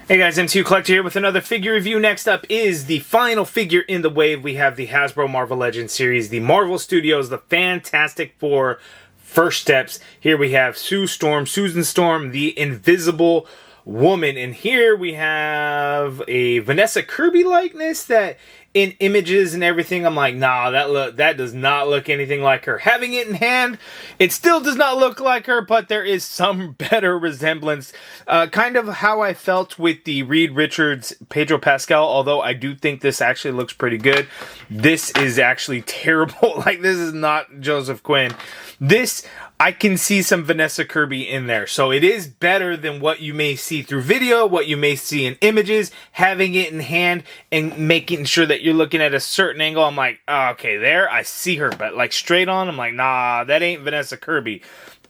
Hey guys, MCU Collector here with another figure review. Next up is the final figure in the wave. We have the Hasbro Marvel Legends series, the Marvel Studios, the Fantastic Four First Steps. Here we have Susan Storm, the Invisible Woman. And here we have a Vanessa Kirby likeness that in images and everything, I'm like, nah, that does not look anything like her. Having it in hand, it still does not look like her, but there is some better resemblance. Kind of how I felt with the Reed Richards Pedro Pascal, although I do think this actually looks pretty good. This is actually terrible. Like, this is not Joseph Quinn. This, I can see some Vanessa Kirby in there. So it is better than what you may see through video, what you may see in images. Having it in hand and making sure that you're looking at a certain angle, I'm like, oh, okay, there, I see her. But like straight on, I'm like, nah, that ain't Vanessa Kirby.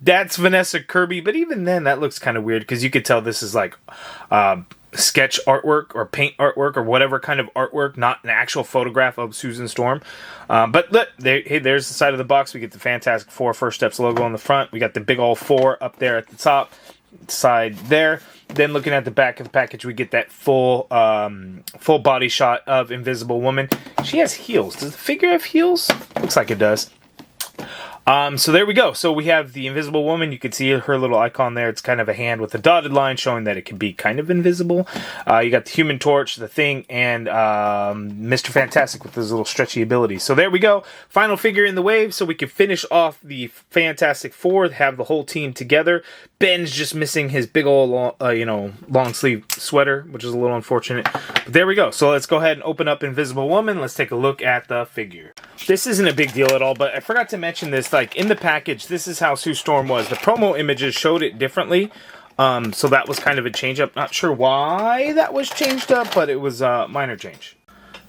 That's Vanessa Kirby. But even then, that looks kind of weird because you could tell this is like sketch artwork or paint artwork or whatever kind of artwork, not an actual photograph of Susan Storm. But look, hey, there's the side of the box. We get the Fantastic Four First Steps logo on the front. We got the big old 4 up there at the top side there. Then looking at the back of the package, we get that full body shot of Invisible Woman. She has heels. Does the figure have heels? Looks like it does. So there we go. So we have the Invisible Woman. You can see her little icon there. It's kind of a hand with a dotted line showing that it can be kind of invisible. You got the Human Torch, the Thing, and Mr. Fantastic with his little stretchy abilities. So there we go. Final figure in the wave. So we can finish off the Fantastic Four, have the whole team together. Ben's just missing his big old, long sleeve sweater, which is a little unfortunate. But there we go. So let's go ahead and open up Invisible Woman. Let's take a look at the figure. This isn't a big deal at all, but I forgot to mention this. Like in the package, this is how Sue Storm was. The promo images showed it differently. So that was kind of a change up. Not sure why that was changed up, but it was a minor change.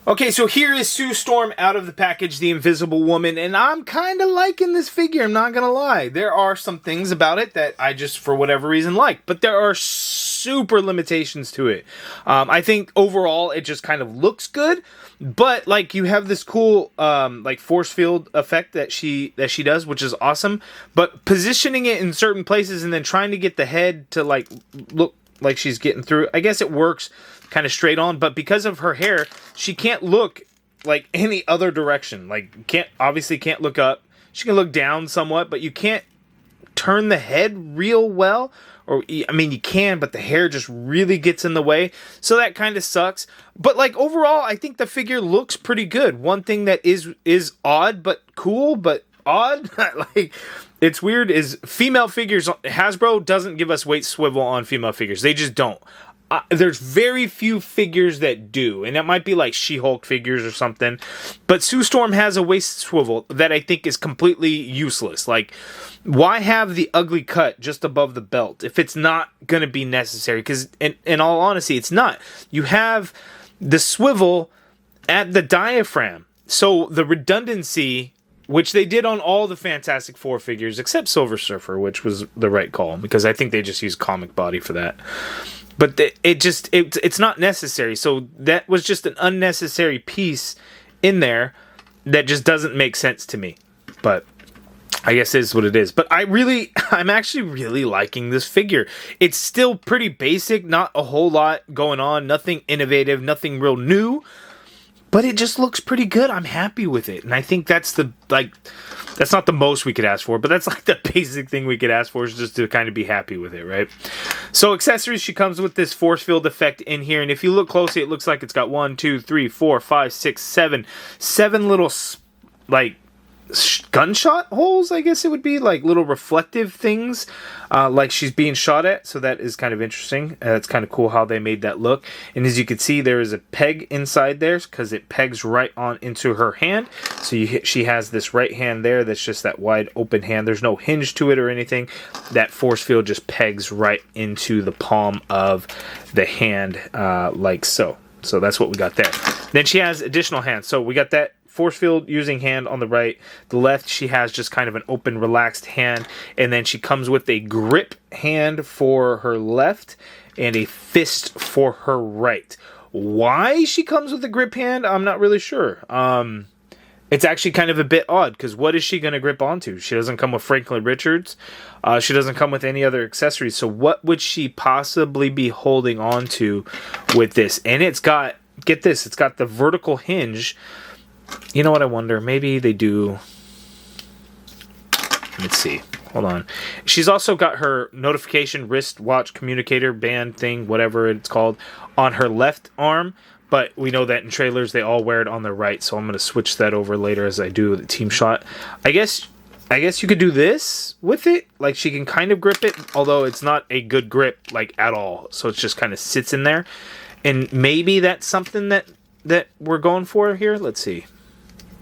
Okay, so here is Sue Storm out of the package, the Invisible Woman, and I'm kind of liking this figure, I'm not going to lie. There are some things about it that I just, for whatever reason, like, but there are super limitations to it. I think overall it just kind of looks good, but like you have this cool like force field effect that she does, which is awesome, but positioning it in certain places and then trying to get the head to like look like she's getting through, I guess it works kind of straight on, but because of her hair, she can't look like any other direction. Like, obviously can't look up. She can look down somewhat, but you can't turn the head real well. Or, I mean, you can, but the hair just really gets in the way. So that kind of sucks. But, like, overall, I think the figure looks pretty good. One thing that is odd, but cool, but odd, like, it's weird, is female figures. Hasbro doesn't give us weight swivel on female figures. They just don't. There's very few figures that do, and that might be like She-Hulk figures or something, but Sue Storm has a waist swivel that I think is completely useless. Like, why have the ugly cut just above the belt if it's not going to be necessary? Because in all honesty, it's not. You have the swivel at the diaphragm, so the redundancy, which they did on all the Fantastic Four figures except Silver Surfer, which was the right call, because I think they just used comic body for that. But it's not necessary. So that was just an unnecessary piece in there that just doesn't make sense to me. But I guess it is what it is. But I'm actually really liking this figure. It's still pretty basic, not a whole lot going on, nothing innovative, nothing real new. But it just looks pretty good. I'm happy with it. And I think that's not the most we could ask for, but that's like the basic thing we could ask for, is just to kind of be happy with it, right? So accessories, she comes with this force field effect in here, and if you look closely, it looks like it's got 1, 2, 3, 4, 5, 6, 7 little like gunshot holes, I guess it would be, like little reflective things, like she's being shot at. So that is kind of interesting. It's kind of cool how they made that look. And as you can see, there is a peg inside there because it pegs right on into her hand. So she has this right hand there that's just that wide open hand. There's no hinge to it or anything. That force field just pegs right into the palm of the hand, like so. So that's what we got there. Then she has additional hands. So we got that force field using hand on the right. The left, she has just kind of an open, relaxed hand. And then she comes with a grip hand for her left and a fist for her right. Why she comes with a grip hand, I'm not really sure. it's actually kind of a bit odd, because what is she going to grip onto? She doesn't come with Franklin Richards. She doesn't come with any other accessories. So what would she possibly be holding on to with this? And it's got, get this, it's got the vertical hinge. You know what I wonder? Maybe they do... Let's see. Hold on. She's also got her notification wristwatch communicator band thing, whatever it's called, on her left arm. But we know that in trailers they all wear it on their right, so I'm going to switch that over later as I do the team shot. I guess you could do this with it. Like, she can kind of grip it, although it's not a good grip, like, at all. So it just kind of sits in there. And maybe that's something that we're going for here. Let's see.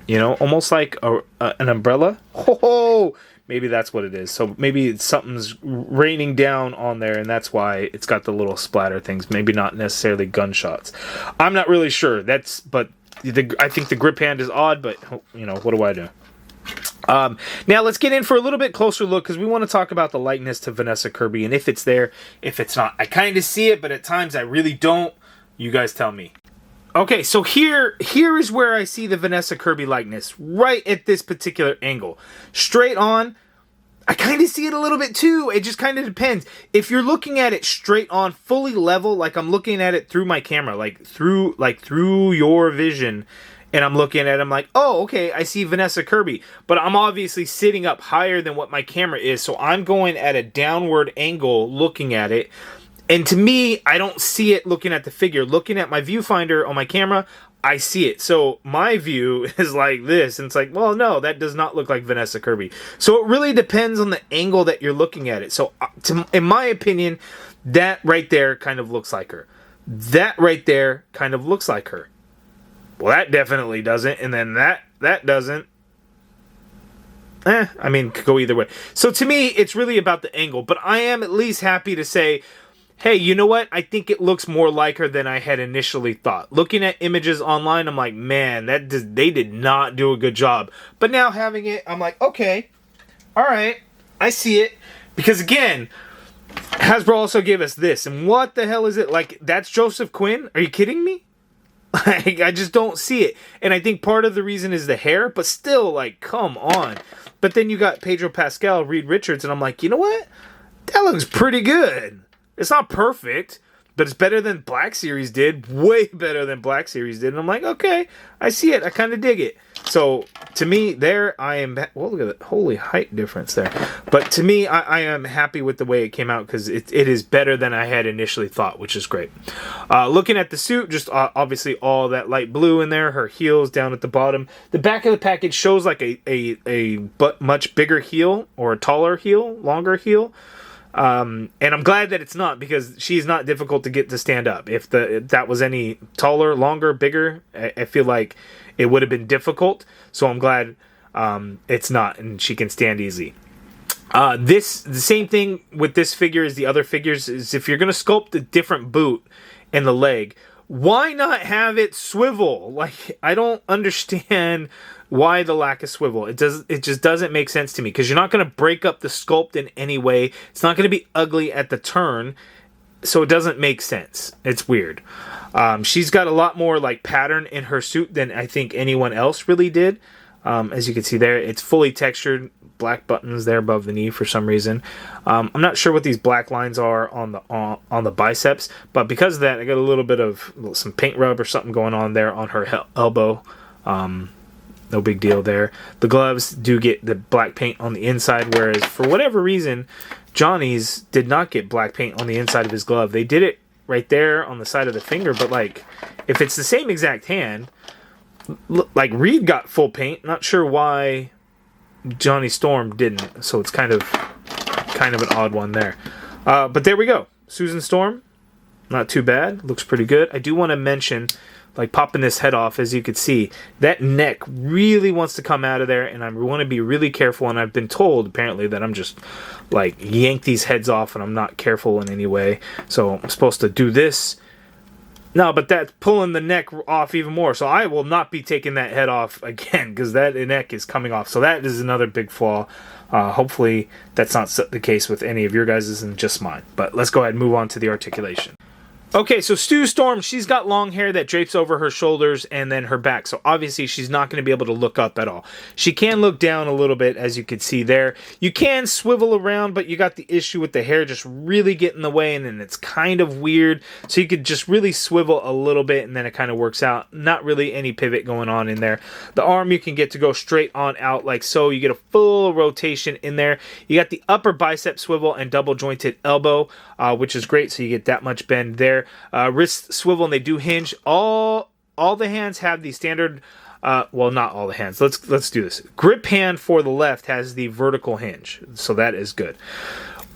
You know, almost like an umbrella. Ho! Maybe that's what it is. So maybe something's raining down on there, and that's why it's got the little splatter things. Maybe not necessarily gunshots. I'm not really sure. But I think the grip hand is odd, but, you know, what do I do? Now let's get in for a little bit closer look, because we want to talk about the likeness to Vanessa Kirby, and if it's there, if it's not. I kind of see it, but at times I really don't. You guys tell me. Okay, so here is where I see the Vanessa Kirby likeness, right at this particular angle. Straight on, I kind of see it a little bit too. It just kind of depends. If you're looking at it straight on, fully level, like I'm looking at it through my camera, like through your vision, and I'm looking at it, I'm like, oh, okay, I see Vanessa Kirby. But I'm obviously sitting up higher than what my camera is, so I'm going at a downward angle looking at it. And to me, I don't see it looking at the figure. Looking at my viewfinder on my camera, I see it. So my view is like this. And it's like, well, no, that does not look like Vanessa Kirby. So it really depends on the angle that you're looking at it. So in my opinion, that right there kind of looks like her. That right there kind of looks like her. Well, that definitely doesn't. And then that doesn't. I mean, could go either way. So to me, it's really about the angle. But I am at least happy to say, hey, you know what? I think it looks more like her than I had initially thought. Looking at images online, I'm like, man, they did not do a good job. But now having it, I'm like, okay, all right, I see it. Because again, Hasbro also gave us this. And what the hell is it? Like, that's Joseph Quinn? Are you kidding me? Like, I just don't see it. And I think part of the reason is the hair, but still, like, come on. But then you got Pedro Pascal, Reed Richards, and I'm like, you know what? That looks pretty good. It's not perfect, but it's better than Black Series did. Way better than Black Series did. And I'm like, okay, I see it. I kind of dig it. So, to me, there, I am... Well, look at the holy height difference there. But to me, I am happy with the way it came out, because it is better than I had initially thought, which is great. Looking at the suit, just obviously all that light blue in there. Her heels down at the bottom. The back of the package shows like a much bigger heel, or a taller heel, longer heel. And I'm glad that it's not, because she's not difficult to get to stand up. If that was any taller, longer, bigger, I feel like it would have been difficult. So I'm glad it's not, and she can stand easy. The same thing with this figure as the other figures is, if you're going to sculpt a different boot in the leg, why not have it swivel? Like, I don't understand why the lack of swivel. It just doesn't make sense to me, because you're not going to break up the sculpt in any way. It's not going to be ugly at the turn, so it doesn't make sense. It's weird. She's got a lot more like pattern in her suit than I think anyone else really did. As you can see there, it's fully textured, black buttons there above the knee for some reason. I'm not sure what these black lines are on the biceps, but because of that, I got a little bit of some paint rub or something going on there on her elbow. No big deal there. The gloves do get the black paint on the inside, whereas for whatever reason, Johnny's did not get black paint on the inside of his glove. They did it right there on the side of the finger, but like, if it's the same exact hand, like Reed got full paint. Not sure why Johnny Storm didn't. So it's kind of an odd one there. But there we go. Susan Storm, not too bad. Looks pretty good. I do want to mention, like, popping this head off, as you could see, that neck really wants to come out of there, and I want to be really careful. And I've been told, apparently, that I'm just, like, yank these heads off, and I'm not careful in any way. So I'm supposed to do this. No, but that's pulling the neck off even more. So I will not be taking that head off again, because that neck is coming off. So that is another big flaw. Hopefully that's not the case with any of your guys' and just mine. But let's go ahead and move on to the articulation. Okay, so Stu Storm, she's got long hair that drapes over her shoulders and then her back. So obviously she's not going to be able to look up at all. She can look down a little bit, as you can see there. You can swivel around, but you got the issue with the hair just really getting in the way, and then it's kind of weird. So you could just really swivel a little bit, and then it kind of works out. Not really any pivot going on in there. The arm you can get to go straight on out like so. You get a full rotation in there. You got the upper bicep swivel and double jointed elbow, which is great. So you get that much bend there. Wrist swivel, and they do hinge. All the hands have the standard. Well, not all the hands. Let's do this. Grip hand for the left has the vertical hinge, so that is good.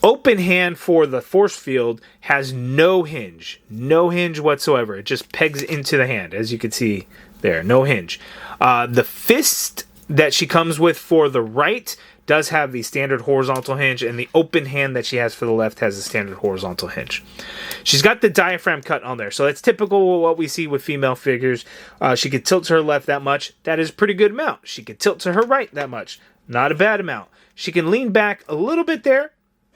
Open hand for the force field has no hinge whatsoever. It just pegs into the hand, as you can see there. No hinge. The fist that she comes with for the right does have the standard horizontal hinge, and the open hand that she has for the left has a standard horizontal hinge. She's got the diaphragm cut on there, so that's typical of what we see with female figures. She could tilt to her left that much. That is a pretty good amount. She could tilt to her right that much. Not a bad amount. She can lean back a little bit there.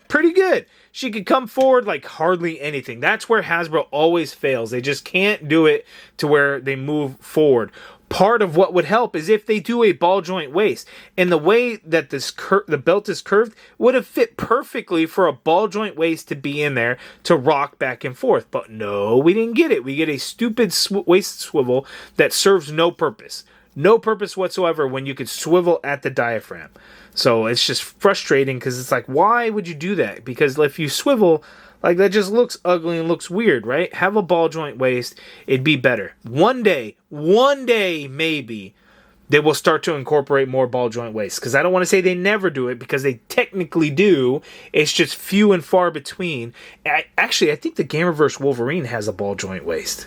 Pretty good. She could come forward like hardly anything. That's where Hasbro always fails. They just can't do it to where they move forward. Part of what would help is if they do a ball joint waist, and the way that the belt is curved would have fit perfectly for a ball joint waist to be in there to rock back and forth. But no, we didn't get it. We get a stupid waist swivel that serves no purpose. No purpose whatsoever when you could swivel at the diaphragm. So it's just frustrating because it's like, why would you do that? Because if you swivel, like, that just looks ugly and looks weird, right? Have a ball joint waist. It'd be better. One day, maybe, they will start to incorporate more ball joint waists. Because I don't want to say they never do it, because they technically do. It's just few and far between. I think the Gamerverse Wolverine has a ball joint waist.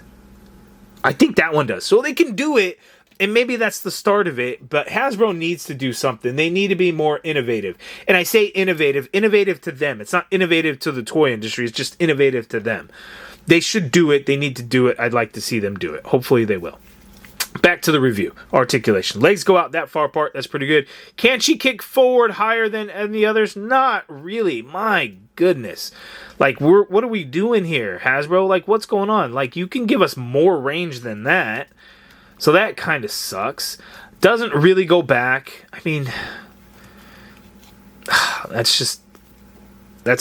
I think that one does. So they can do it, and maybe that's the start of it, but Hasbro needs to do something. They need to be more innovative. And I say innovative to them. It's not innovative to the toy industry. It's just innovative to them. They should do it. They need to do it. I'd like to see them do it. Hopefully they will. Back to the review. Articulation. Legs go out that far apart. That's pretty good. Can she kick forward higher than any others? Not really. My goodness. Like, what are we doing here, Hasbro? Like, what's going on? Like, you can give us more range than that. So that kind of sucks. Doesn't really go back. I mean, that's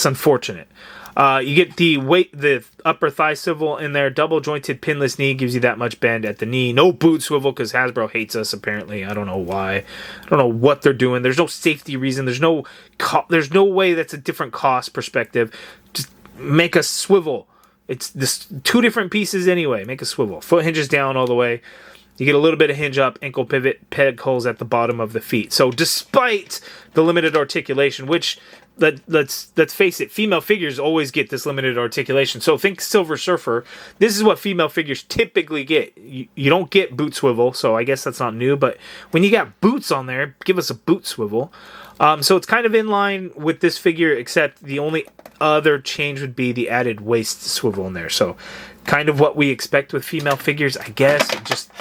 unfortunate. You get the upper thigh swivel in there. Double jointed pinless knee gives you that much bend at the knee. No boot swivel because Hasbro hates us, apparently. I don't know why. I don't know what they're doing. There's no safety reason. There's no way that's a different cost perspective. Just make a swivel. It's this two different pieces anyway. Make a swivel. Foot hinges down all the way. You get a little bit of hinge up, ankle pivot, peg holes at the bottom of the feet. So despite the limited articulation, which, let's face it, female figures always get this limited articulation. So think Silver Surfer. This is what female figures typically get. You don't get boot swivel, so I guess that's not new. But when you got boots on there, give us a boot swivel. So it's kind of in line with this figure, except the only other change would be the added waist swivel in there. So kind of what we expect with female figures, I guess. Just,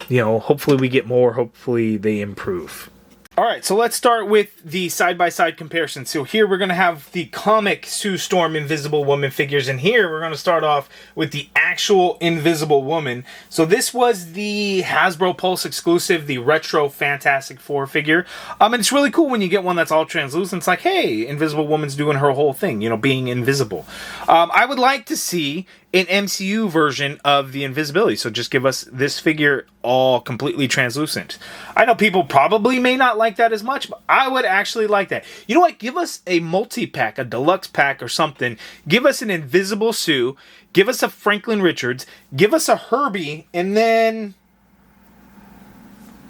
hopefully we get more. Hopefully they improve. All right, so let's start with the side-by-side comparison. So here we're going to have the comic Sue Storm Invisible Woman figures, and here we're going to start off with the actual Invisible Woman. So this was the Hasbro Pulse exclusive, the Retro Fantastic Four figure. And it's really cool when you get one that's all translucent. It's like, hey, Invisible Woman's doing her whole thing, being invisible. I would like to see an MCU version of the invisibility. So just give us this figure all completely translucent. I know people probably may not like that as much, but I would actually like that. You know what? Give us a multi-pack, a deluxe pack or something. Give us an Invisible Sue. Give us a Franklin Richards. Give us a Herbie. And then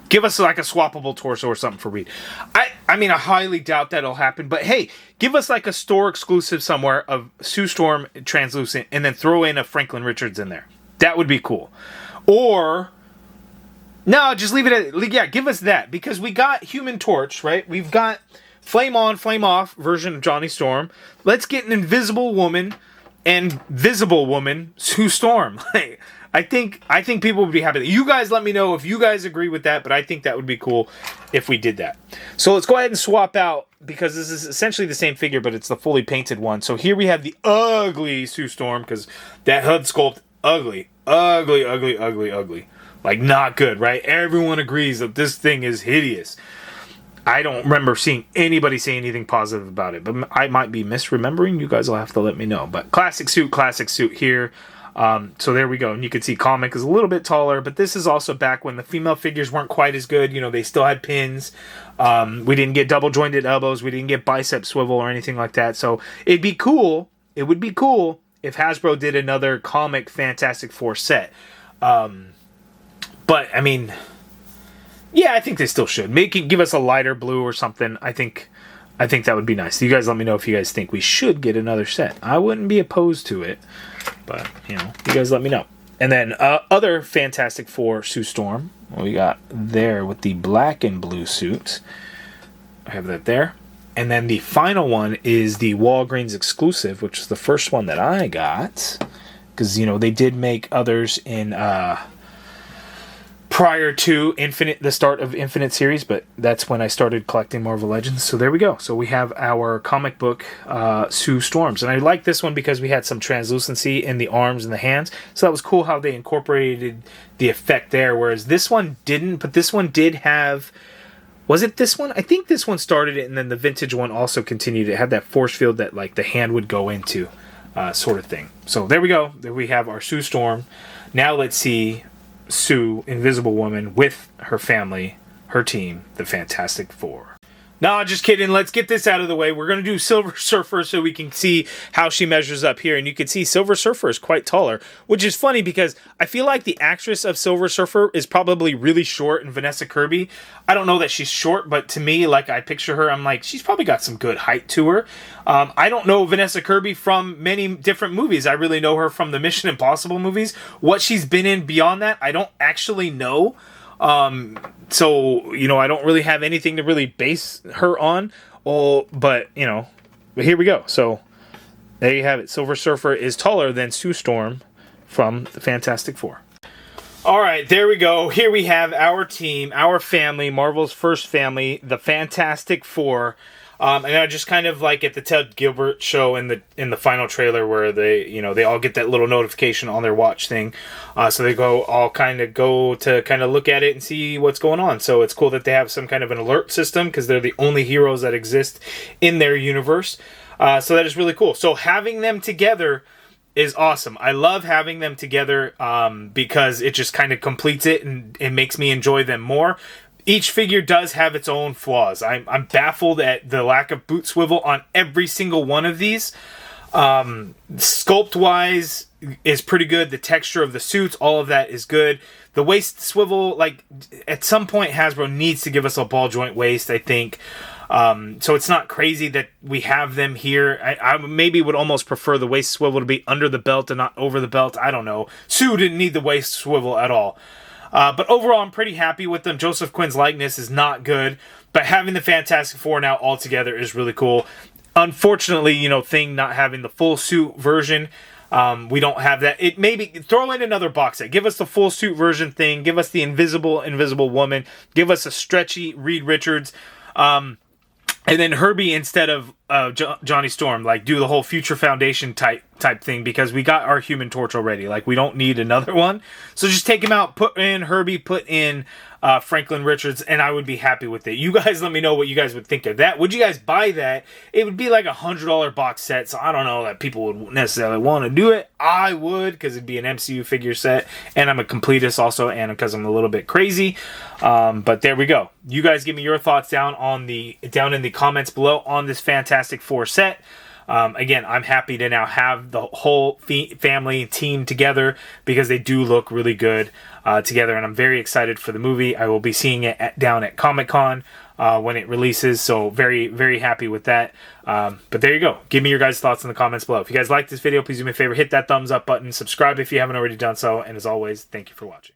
give us like a swappable torso or something for Reed. I mean, I highly doubt that'll happen. But hey, give us like a store exclusive somewhere of Sue Storm translucent and then throw in a Franklin Richards in there. That would be cool. Or, no, just leave it at, yeah, give us that. Because we got Human Torch, right? We've got Flame On, Flame Off version of Johnny Storm. Let's get an Invisible Woman and Visible Woman Sue Storm. I think people would be happy. You guys let me know if you guys agree with that, but I think that would be cool if we did that. So let's go ahead and swap out, because this is essentially the same figure, but it's the fully painted one. So here we have the ugly Sue Storm, because that HUD sculpt, ugly. Like, not good, right? Everyone agrees that this thing is hideous. I don't remember seeing anybody say anything positive about it, but I might be misremembering. You guys will have to let me know. But classic suit here. So there we go. And you can see comic is a little bit taller, but this is also back when the female figures weren't quite as good. You know, they still had pins. We didn't get double jointed elbows. We didn't get bicep swivel or anything like that. So it'd be cool. It would be cool if Hasbro did another comic Fantastic Four set. But I mean, yeah, I think they still should. Give us a lighter blue or something. I think that would be nice. You guys let me know if you guys think we should get another set. I wouldn't be opposed to it, but you know, you guys let me know. And then other Fantastic Four Sue Storm, we got there with the black and blue suit. I have that there. And then the final one is the Walgreens exclusive, which is the first one that I got, because you know they did make others in prior to the start of Infinite series, but that's when I started collecting Marvel Legends. So there we go. So we have our comic book Sue Storms. And I like this one because we had some translucency in the arms and the hands. So that was cool how they incorporated the effect there, whereas this one didn't, but this one did have... Was it this one? I think this one started it, and then the vintage one also continued. It had that force field that like the hand would go into, sort of thing. So there we go. There we have our Sue Storm. Now let's see Sue, Invisible Woman, with her family, her team, the Fantastic Four. No, just kidding. Let's get this out of the way. We're going to do Silver Surfer so we can see how she measures up here. And you can see Silver Surfer is quite taller, which is funny because I feel like the actress of Silver Surfer is probably really short in Vanessa Kirby. I don't know that she's short, but to me, like I picture her, I'm like, she's probably got some good height to her. I don't know Vanessa Kirby from many different movies. I really know her from the Mission Impossible movies. What she's been in beyond that, I don't actually know. So, you know, I don't really have anything to really base her on. But, you know, but here we go. So, there you have it. Silver Surfer is taller than Sue Storm from the Fantastic Four. Alright, there we go. Here we have our team, our family, Marvel's first family, the Fantastic Four. And I just kind of like at the Ted Gilbert show in the final trailer where they all get that little notification on their watch thing. So they go to look at it and see what's going on. So it's cool that they have some kind of an alert system because they're the only heroes that exist in their universe. So that is really cool. So having them together is awesome. I love having them together because it just kind of completes it and it makes me enjoy them more. Each figure does have its own flaws. I'm baffled at the lack of boot swivel on every single one of these. Sculpt-wise is pretty good. The texture of the suits, all of that is good. The waist swivel, like, at some point Hasbro needs to give us a ball joint waist, I think. So it's not crazy that we have them here. I maybe would almost prefer the waist swivel to be under the belt and not over the belt. I don't know. Sue didn't need the waist swivel at all. But overall, I'm pretty happy with them. Joseph Quinn's likeness is not good, but having the Fantastic Four now all together is really cool. Unfortunately, you know, Thing not having the full suit version, we don't have that. It maybe throw in another box set. Give us the full suit version Thing. Give us the Invisible Woman. Give us a stretchy Reed Richards. And then Herbie instead of Johnny Storm, like do the whole Future Foundation type thing because we got our Human Torch already. Like we don't need another one. So just take him out, put in Herbie, put in Franklin Richards, and I would be happy with it. You guys let me know what you guys would think of that. Would you guys buy that? It would be like $100 box set, so I don't know that people would necessarily want to do it. I would because it'd be an MCU figure set, and I'm a completist also, and because I'm a little bit crazy. But there we go. You guys give me your thoughts down in the comments below on this Fantastic Four set. Again, I'm happy to now have the whole family team together because they do look really good together, and I'm very excited for the movie. I will be seeing it down at Comic-Con when it releases, so very, very happy with that. But there you go. Give me your guys' thoughts in the comments below. If you guys like this video, please do me a favor, hit that thumbs up button, subscribe if you haven't already done so, and as always, thank you for watching.